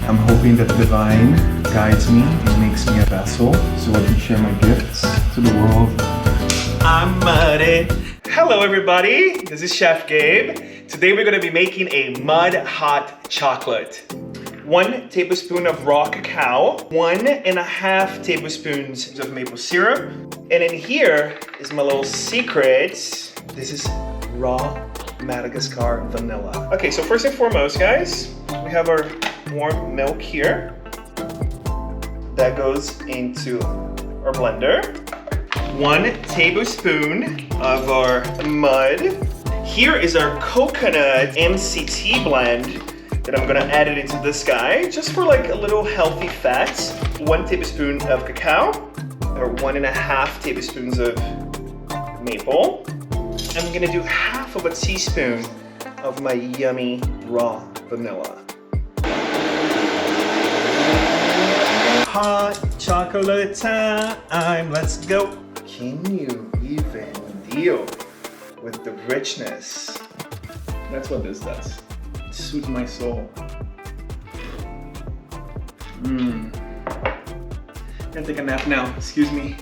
I'm hoping that divine guides me and makes me a vessel so I can share my gifts to the world. I'm muddy. Hello everybody, this is Chef Gabe. Today we're gonna be making a mud hot chocolate. 1 tablespoon of raw cacao, 1.5 tablespoons of maple syrup, and in here is my little secret. This is raw Madagascar vanilla. Okay, so first and foremost, guys, we have our warm milk here. That goes into our blender. 1 tablespoon of our mud. Here is our coconut MCT blend that I'm gonna add it into this guy, just for like a little healthy fat. 1 tablespoon of cacao, or 1.5 tablespoons of maple. I'm gonna do half of a teaspoon of my yummy raw vanilla. Hot chocolate time, let's go. Can you even deal with the richness? That's what this does. It soothes my soul. Gonna take a nap now, excuse me.